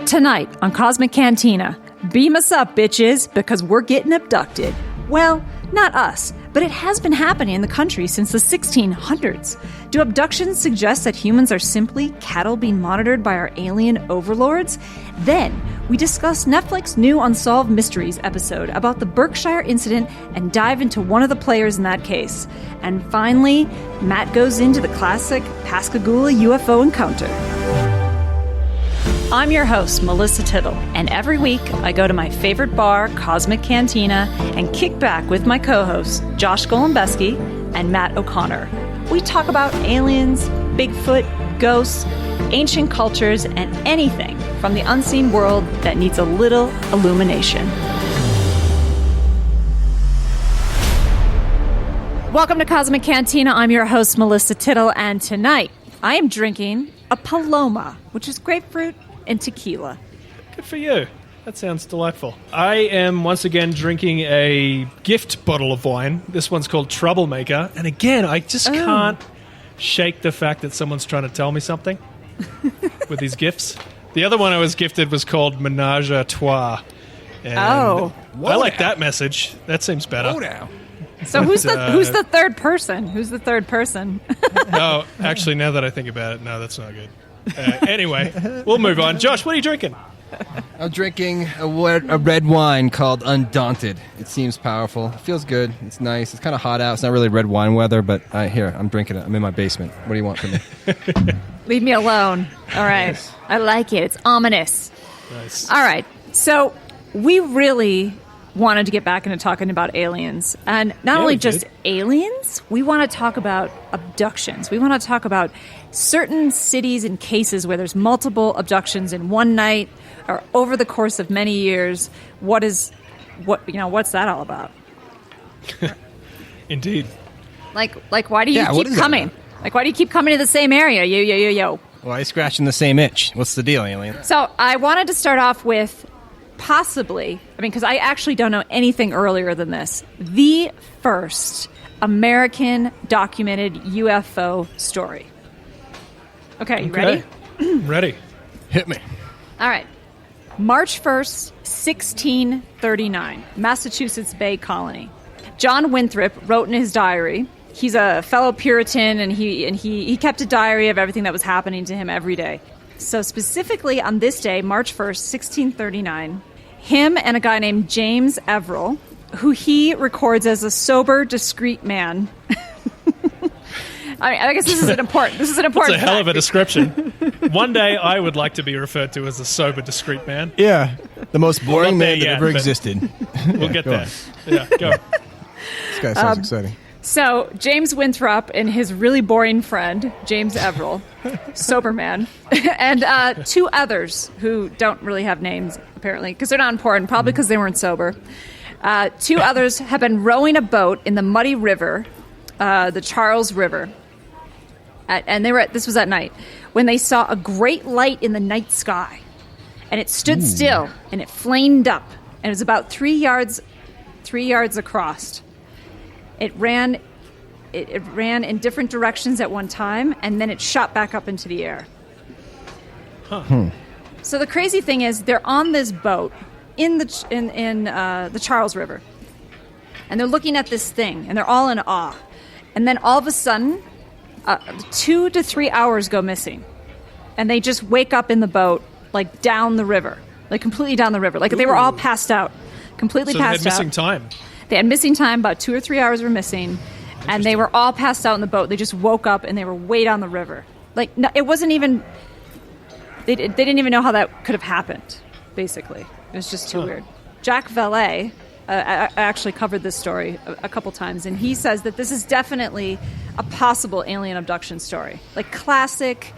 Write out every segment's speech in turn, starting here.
Tonight on Cosmic Cantina, beam us up, bitches, because we're getting abducted. Well, not us, but it has been happening in the country since the 1600s. Do abductions suggest that humans are simply cattle being monitored by our alien overlords? Then, we discuss Netflix's new Unsolved Mysteries episode about the Berkshire incident and dive into one of the players in that case. And finally, Matt goes into the classic Pascagoula UFO encounter. I'm your host, Melissa Tittle, and every week I go to my favorite bar, Cosmic Cantina, and kick back with my co-hosts, Josh Golombeski and Matt O'Connor. We talk about aliens, Bigfoot, ghosts, ancient cultures, and anything from the unseen world that needs a little illumination. Welcome to Cosmic Cantina. I'm your host, Melissa Tittle, and tonight I am drinking a Paloma, which is grapefruit and tequila. Good for you. That sounds delightful. I am once again drinking a gift bottle of wine. This one's called Troublemaker. And again, I just can't shake the fact that someone's trying to tell me something with these gifts. The other one I was gifted was called Menage a Trois. And I like that message. That seems better. So who's the third person? Who's the third person? No, actually, now that I think about it, no, that's not good. Anyway, we'll move on. Josh, what are you drinking? I'm drinking a red wine called Undaunted. It seems powerful. It feels good. It's nice. It's kind of hot out. It's not really red wine weather, but here, I'm drinking it. I'm in my basement. What do you want from me? Leave me alone. All right. Nice. I like it. It's ominous. Nice. All right. So we really wanted to get back into talking about aliens. And not only just aliens, we want to talk about abductions. We want to talk about certain cities and cases where there's multiple abductions in one night or over the course of many years. What's that all about? Indeed. Like why do you keep coming? Like, why do you keep coming to the same area? Yo. Well, I scratching the same itch. What's the deal, alien? So I wanted to start off with possibly, because I actually don't know anything earlier than this, the first American documented UFO story. Okay, you ready? Ready. Hit me. All right. March 1st, 1639, Massachusetts Bay Colony. John Winthrop wrote in his diary. He's a fellow Puritan, and he kept a diary of everything that was happening to him every day. So specifically on this day, March 1st, 1639, him and a guy named James Everell, who he records as a sober, discreet man. I guess this is an important It's a hell of a description. One day I would like to be referred to as a sober, discreet man. Yeah. The most boring man that ever existed. We'll get there. Yeah, go. This guy sounds exciting. So James Winthrop and his really boring friend, James Everell, sober man, and two others who don't really have names, apparently, because they're not important, probably because they weren't sober. Two others have been rowing a boat in the muddy river, the Charles River. And this was at night, when they saw a great light in the night sky. And it stood still, and it flamed up, and it was about 3 yards across. It ran in different directions at one time, and then it shot back up into the air. So the crazy thing is, they're on this boat in the Charles River, and they're looking at this thing, and they're all in awe. And then all of a sudden, 2 to 3 hours go missing, and they just wake up in the boat, like down the river, like completely down the river, like they were all passed out, completely passed out. So they had missing time. They had missing time, about 2 or 3 hours were missing, and they were all passed out in the boat. They just woke up, and they were way down the river. Like, no, it wasn't even... They didn't even know how that could have happened, basically. It was just too weird. Jack Valet, I actually covered this story a couple times, and he says that this is definitely a possible alien abduction story. Like, classic,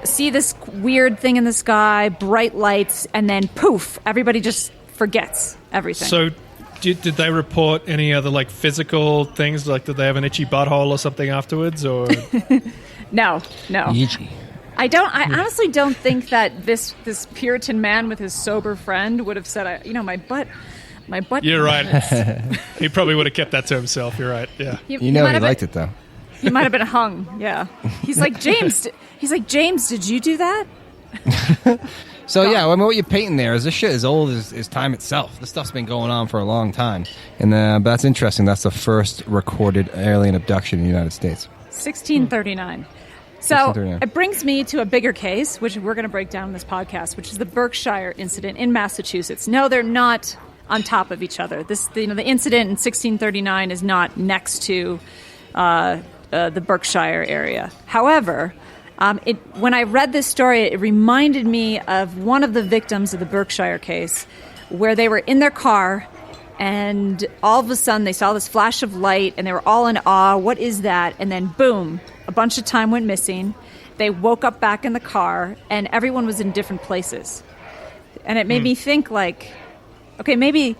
see this weird thing in the sky, bright lights, and then poof, everybody just forgets everything. So... Did they report any other physical things? Like, did they have an itchy butthole or something afterwards? Or No. Itchy. I honestly don't think that this Puritan man with his sober friend would have said, my butt. You're right. He probably would have kept that to himself. You're right. Yeah. He liked it though. He might have been hung. Yeah. He's like, James. Did you do that? So yeah, I mean, what you're painting there is this shit as old as time itself. This stuff's been going on for a long time, and that's interesting. That's the first recorded alien abduction in the United States. 1639. So it brings me to a bigger case, which we're going to break down in this podcast, which is the Berkshire incident in Massachusetts. No, they're not on top of each other. The incident in 1639 is not next to the Berkshire area. However, when I read this story, it reminded me of one of the victims of the Berkshire case, where they were in their car, and all of a sudden they saw this flash of light, and they were all in awe. What is that? And then, boom, a bunch of time went missing. They woke up back in the car, and everyone was in different places. And it made me think, like, okay, maybe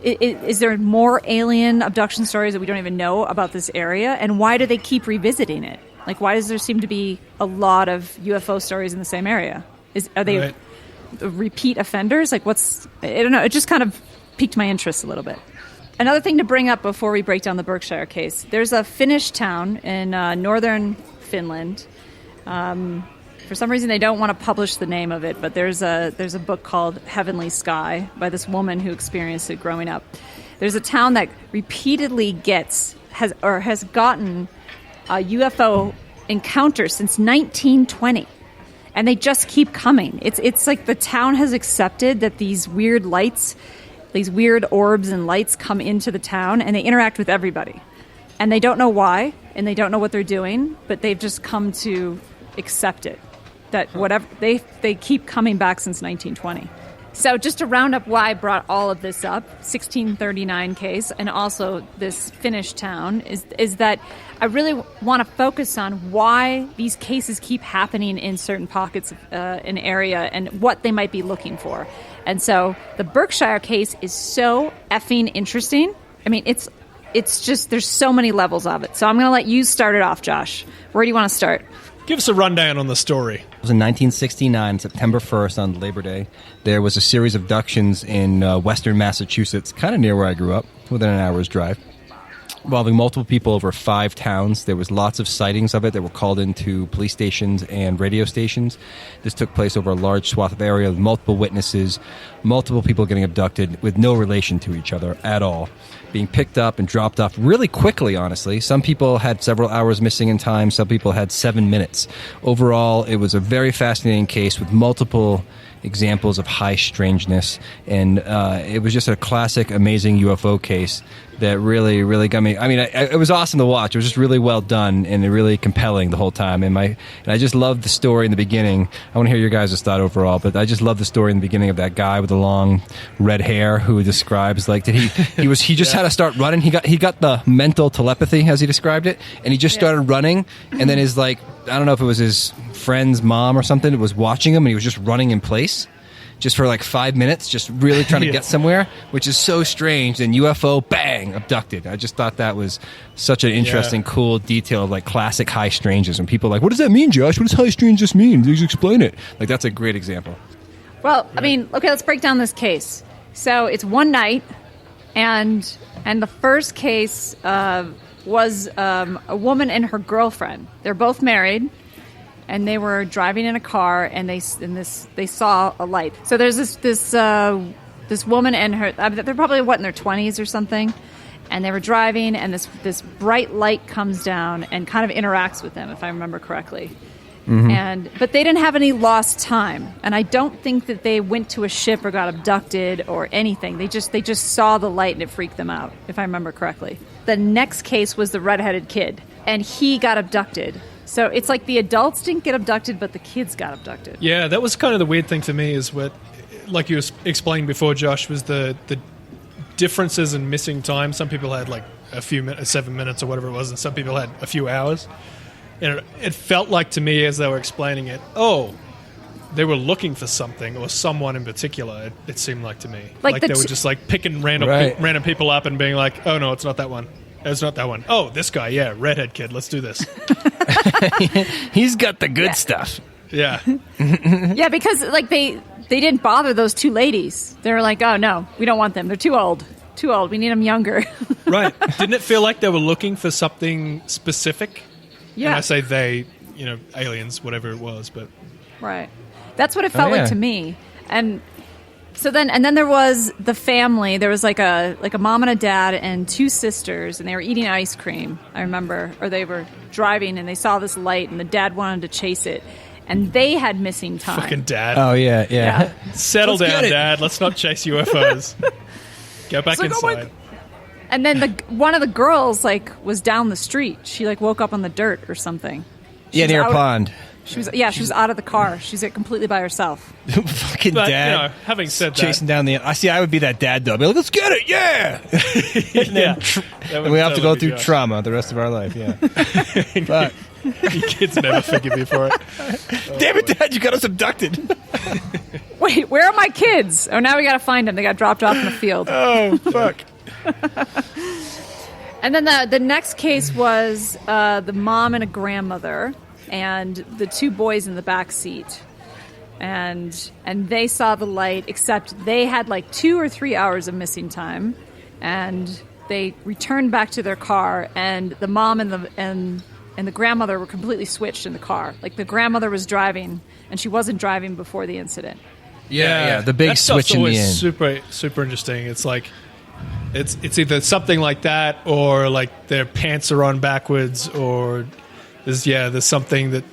is there more alien abduction stories that we don't even know about this area? And why do they keep revisiting it? Like, why does there seem to be a lot of UFO stories in the same area? Are they repeat offenders? Like, I don't know. It just kind of piqued my interest a little bit. Another thing to bring up before we break down the Berkshire case, there's a Finnish town in northern Finland. For some reason, they don't want to publish the name of it, but there's a book called Heavenly Sky by this woman who experienced it growing up. There's a town that repeatedly has gotten a UFO encounter since 1920, and they just keep coming. It's like the town has accepted that these weird lights, these weird orbs and lights come into the town, and they interact with everybody. And they don't know why, and they don't know what they're doing, but they've just come to accept it. That whatever they keep coming back since 1920. So just to round up why I brought all of this up, 1639 case, and also this Finnish town, is that I really want to focus on why these cases keep happening in certain pockets of an area and what they might be looking for. And so the Berkshire case is so effing interesting. I mean, it's just, there's so many levels of it. So I'm going to let you start it off, Josh. Where do you want to start? Give us a rundown on the story. It was in 1969, September 1st, on Labor Day. There was a series of abductions in western Massachusetts, kind of near where I grew up, within an hour's drive, involving multiple people over 5 towns. There was lots of sightings of it that were called into police stations and radio stations. This took place over a large swath of area with multiple witnesses, multiple people getting abducted with no relation to each other at all, being picked up and dropped off really quickly, honestly. Some people had several hours missing in time. Some people had 7 minutes. Overall, it was a very fascinating case with multiple examples of high strangeness, and it was just a classic, amazing UFO case that really, really got me. I mean, it was awesome to watch. It was just really well done and really compelling the whole time. And I just loved the story in the beginning. I want to hear your guys' thought overall, but I just love the story in the beginning of that guy with the long red hair who describes, like, he just had to start running. He got the mental telepathy, as he described it, and he just started running, and then his, like, I don't know if it was his friend's mom or something that was watching him, and he was just running in place just for like 5 minutes, just really trying to get somewhere, which is so strange. And UFO, bang, abducted. I just thought that was such an interesting, cool detail of like classic high strangeness. And people are like, what does that mean, Josh? What does high strangeness mean? Please explain it. Like, that's a great example. Well, I mean, okay, let's break down this case. So it's one night, and the first case was a woman and her girlfriend. They're both married, and they were driving in a car, and they saw a light. So there's this woman and her. They're probably in their 20s or something, and they were driving, and this bright light comes down and kind of interacts with them, if I remember correctly. Mm-hmm. But they didn't have any lost time, and I don't think that they went to a ship or got abducted or anything. They just saw the light, and it freaked them out, if I remember correctly. The next case was the redheaded kid, and he got abducted. So it's like the adults didn't get abducted, but the kids got abducted. Yeah, that was kind of the weird thing to me, is what, like you explained before, Josh, was the differences in missing time. Some people had like a few minutes, 7 minutes or whatever it was, and some people had a few hours. And it felt like to me, as they were explaining it, they were looking for something or someone in particular. It seemed like to me, like they were just like picking random people up and being like, "Oh no, it's not that one. It's not that one. Oh, this guy, redhead kid. Let's do this." He's got the good stuff. Yeah, yeah, because like they didn't bother those two ladies. They were like, "Oh no, we don't want them. They're too old. Too old. We need them younger." Right? Didn't it feel like they were looking for something specific? Yeah. And I say they, aliens, whatever it was, but right. That's what it felt like to me. And so then there was the family. There was like a mom and a dad and 2 sisters, and they were eating ice cream, I remember. Or they were driving, and they saw this light, and the dad wanted to chase it. And they had missing time. Fucking dad. Oh, yeah. Settle down, Dad. Let's not chase UFOs. Go back inside. And then one of the girls, like, was down the street. She, like, woke up on the dirt or something. Near a pond. She was out of the car. She's completely by herself. Fucking But, dad. you know, having said chasing down the... I would be that dad, though. I'd be like, let's get it, yeah! And we have to go through trauma the rest of our life, yeah. But... Your kids never forgive you for it. Damn it, Dad, you got us abducted. Wait, where are my kids? Oh, now we got to find them. They got dropped off in the field. Oh, fuck. And then the next case was the mom and a grandmother and the 2 boys in the back seat. And they saw the light, except they had like 2 or 3 hours of missing time. And they returned back to their car, and the mom and the grandmother were completely switched in the car. Like, the grandmother was driving, and she wasn't driving before the incident. Yeah, the big that switch in the end. Super, super interesting. It's like, it's either something like that, or like their pants are on backwards, or there's something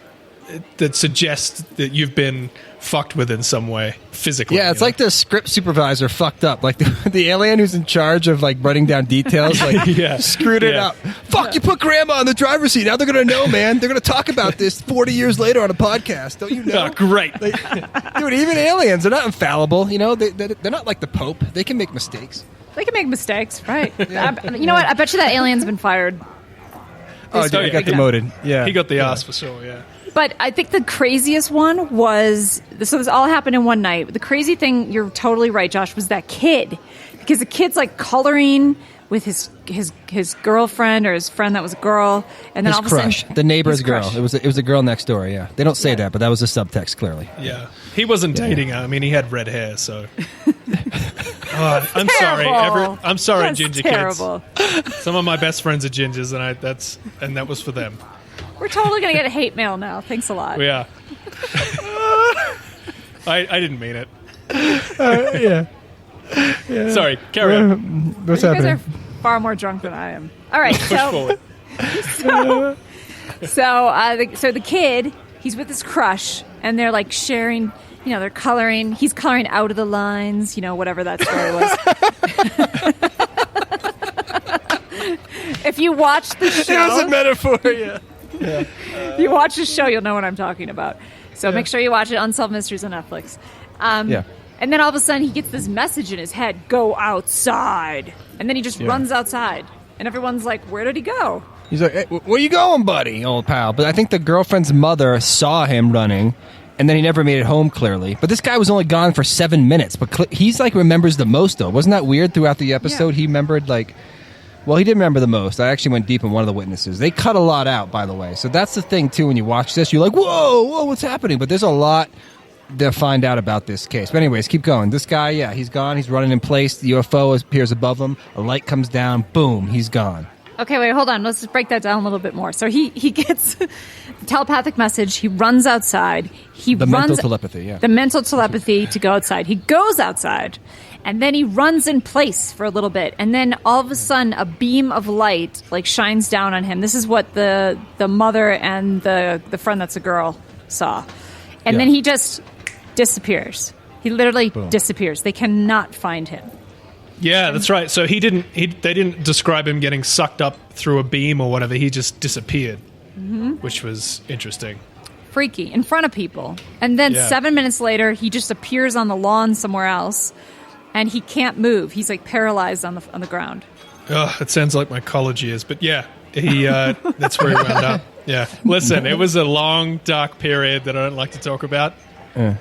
that suggests that you've been fucked with in some way physically. Yeah, it's like the script supervisor fucked up. Like the alien who's in charge of like writing down details, like screwed it up. Fuck, you put grandma in the driver's seat. Now they're going to know, man. They're going to talk about this 40 years later on a podcast. Don't you know? Oh, great. Dude, even aliens, they're not infallible. You know, they're not like the Pope. They can make mistakes. They can make mistakes, right? You know what? I bet you that alien's been fired. Oh, dude, he got demoted. Yeah. He got the ass for sure, yeah. But I think the craziest one was, so this all happened in one night. The crazy thing, you're totally right, Josh, was that kid. Because the kid's like coloring with his girlfriend or his friend that was a girl. And then his all of crush. a sudden... The neighbor's girl. Crush. It was a girl next door, yeah. They don't say that, but that was a subtext, clearly. Yeah. He wasn't dating her. I mean, he had red hair, so... I'm sorry. I'm sorry, That's ginger terrible. kids. Some of my best friends are gingers, and that was for them. We're totally going to get hate mail now. Thanks a lot. Yeah. I didn't mean it. Yeah. Sorry, carry on. What's You happening? guys are far more drunk than I am. All right. Push forward. So the kid, he's with his crush, and they're like sharing, you know, they're coloring. He's coloring out of the lines, you know, whatever that story was. If you watch the show... It was a metaphor, yeah. If you watch the show, you'll know what I'm talking about. So make sure you watch it, Unsolved Mysteries on Netflix. And then all of a sudden, he gets this message in his head, go outside. And then he just runs outside. And everyone's like, where did he go? He's like, hey, where you going, buddy, old pal? But I think the girlfriend's mother saw him running, and then he never made it home, clearly. But this guy was only gone for 7 minutes. But he's like remembers the most, though. Wasn't that weird throughout the episode? Yeah. He remembered, like... Well, he did remember the most. I actually went deep in one of the witnesses. They cut a lot out, by the way. So that's the thing, too, when you watch this. You're like, whoa, what's happening? But there's a lot to find out about this case. But anyways, keep going. This guy, he's gone. He's running in place. The UFO appears above him. A light comes down. Boom, he's gone. Okay, wait, hold on. Let's just break that down a little bit more. So he gets the telepathic message. He runs outside. Mental telepathy, yeah. The mental telepathy to go outside. He goes outside. And then he runs in place for a little bit. And then all of a sudden, a beam of light like shines down on him. This is what the mother and the friend that's a girl saw. And then he just disappears. He literally disappears. They cannot find him. Yeah, that's right. So they didn't describe him getting sucked up through a beam or whatever. He just disappeared, which was interesting. Freaky, in front of people. And then 7 minutes later, he just appears on the lawn somewhere else. And he can't move. He's like paralyzed on the ground. Oh, it sounds like my college years, but yeah, he that's where he wound up. Yeah, listen, it was a long, dark period that I don't like to talk about. Defined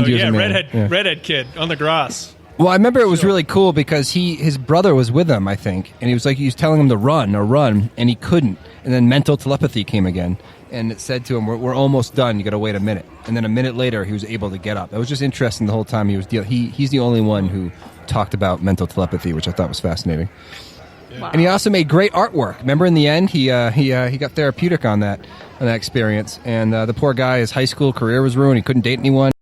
you as a man. redhead kid on the grass. Well, I remember it was really cool because his brother was with him, I think, and he was telling him to run, and he couldn't. And then mental telepathy came again, and it said to him, "We're almost done. You got to wait a minute." And then a minute later, he was able to get up. It was just interesting the whole time he was he's the only one who talked about mental telepathy, which I thought was fascinating. Wow. And he also made great artwork. Remember, in the end, he got therapeutic on that experience. And the poor guy, his high school career was ruined. He couldn't date anyone.